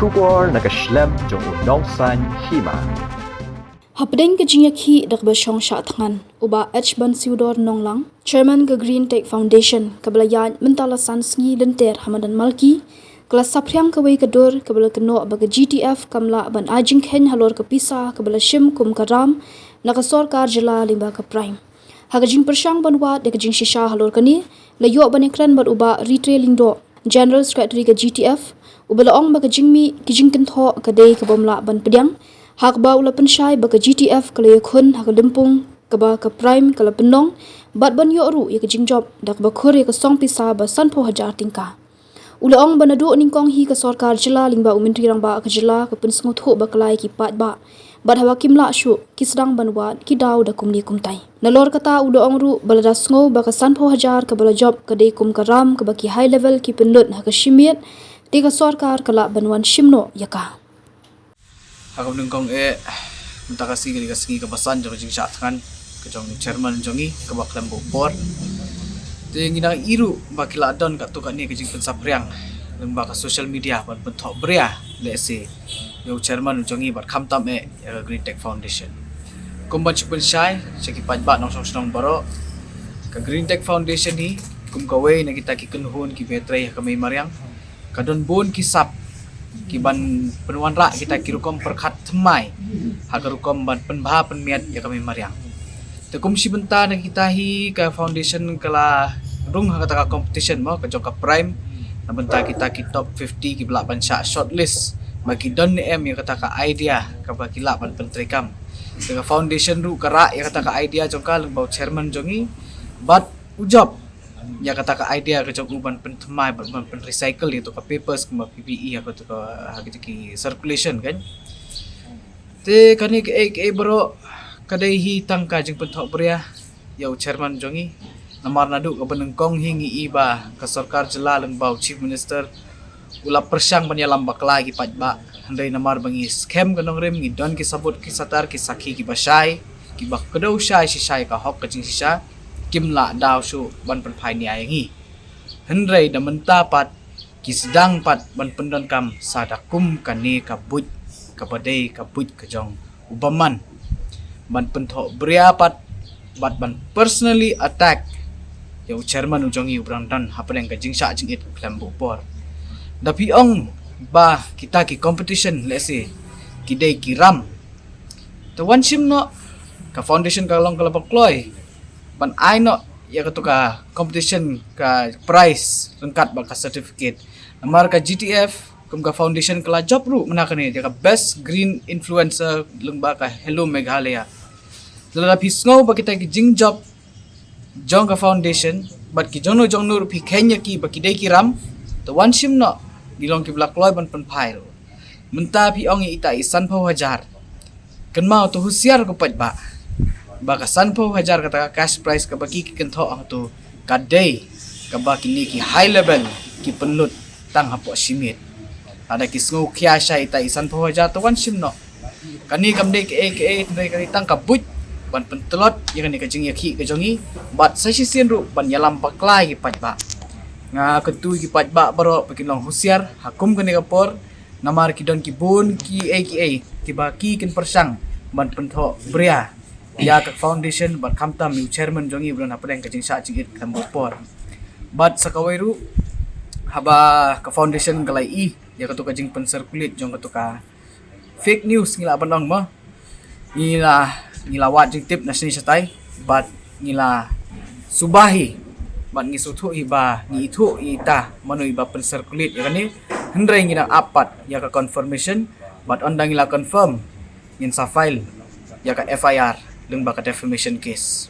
Shubor nakaslem jong unongsan hima. Hapdeng ke jinyaki dak besyong sya tangan uba H ban siudor nonglang chairman ke Green Tech Foundation kabelayan mentala sansngi lenter Hamadan Malki kelas sapriang kewei kedur kebela keno bagi GTF kamla ban ajing ken halor ke pisa kebela shim kum karam nakasor kar jela limba ke prime hagajing persyang banwa de kejing shisha halor kani layo banekran bar uba retailing do General Secretary ke GTF ubela ong bagi jingmi kijing kentho kedai ke bomla ban pediang hak ba ula pensyai baka GTF kala yakun hak dempung kaba ka prime kala penong bat ban yo ru ya kejing job dak bakhur ya song pisa ba sanpo hajar tingka ula ong banadu ningkong hi ka sarkar jela lingba umentri rang ba ka jela ka pen sngut ho baklai ki pat ba bat hawa kimla shu ki sedang banwa ki daw da kumni kumtai nalor kata ula ong ru balada sngo baka sanpo hajar ka bala job ka de kum karam ka baki high level ki penlut hak shimiet de ka sarkar kala banwan shimno yaka Hakam nengkong minta kasih kali kasih kebasan jong jing syatkan ke jong chairman jongi ke baklam bopor. Te ngina iru bakila don kat tu kat ni ke jing pensapriang lemba ka social media ban bentok beria lese yo chairman jongi bat kham tam ya Green Tech Foundation. Kumban chipun syai seki pajbat nong song baro ke Green Tech Foundation ni kum kawai na kita ki kenhun ki betray ka mai mariang kadon bon kisap kiban penuan rak kita kirukom perkat temai hagarukom ban penbha penmiat ya kami mariang tekum si benta na kita hi ka foundation kala rung kata competition mo ka joka prime na benta kita ki top 50 ki belak ban shortlist bagi don em ya kata ka idea ka bakila ban pentrekam ka foundation ru kara ya kata ka idea jongka lembau chairman jongi but ujab ya kata ka idea ke jong uban pentemai ban pen recycle itu ka papers ke PPE apa tu ka hagi ki circulation kan te kani ke bro kadai hi tangka jeng pentok beria ya chairman jongi namar nadu ka benengkong hingi iba ka sarkar jela lengbau chief minister ula persyang banyalam bakla ki pajba handai namar bangi scam kanong rem ngi don ki sabut ki satar ki sakhi ki basai ki bak kedau syai si syai ka hok ka jing sisa kimla daw su ban penpai ni ayangi hendrai da mentapat ki sedang pat ban pendon kam sadakum kani kabut kabadai kabut kejong ubaman ban pentok beriapat bat ban personally attack ya chairman ujongi ubrang dan hapeleng ka jingsa jingit klambo por da piong ba kita ki competition let's say kidai kiram to one sim no ka foundation ka long kala bakloy ban aino ya ketuka competition ka prize lengkap baka certificate namar ka GTF kum ka foundation kala job ru menakani ya ka best green influencer lengba ka Hello Meghalaya dala pisngo ba kita ki jing job jong ka foundation bat ki jongno ru pi Kenya ki ba ki dai ki ram to one sim no dilong ki black loy ban pen phai menta pi ong ita isan pho hajar kan mau to husiar ko pat ba baka sanpo hajar kata cash prize ka baki ki kentho ang tu kadai ka baki ni ki high level ki penlut tang hapo simit ada ki sngo kya sha ita isan po hajar to wan sim no kani kam dei ke kani tang ka but ban pentelot ya kani ka jing yakhi ka jongi bat sa si sin ru ban yalam baklai ki pajba nga ketu ki pajba baro pakin long husiar hakum kani ka por namar ki don ki bun ki ki baki kin persang ban pentho bria ya ka foundation bat kamtam yu chairman jongi bulan apa yang kajing sa jingit kambos por bat sakawairu haba ka foundation galai I ya ka tu kajing pensirkulit jong ka tu ka fake news ngila banong mo ngila wat jing tip na sini satai bat ngila subahi bat ngisutu iba ngi itu ita manu iba pensirkulit ya kani hendrai ngila apat ya ka confirmation bat ondang ngila confirm ngin sa file ya ka FIR lembaka defamation case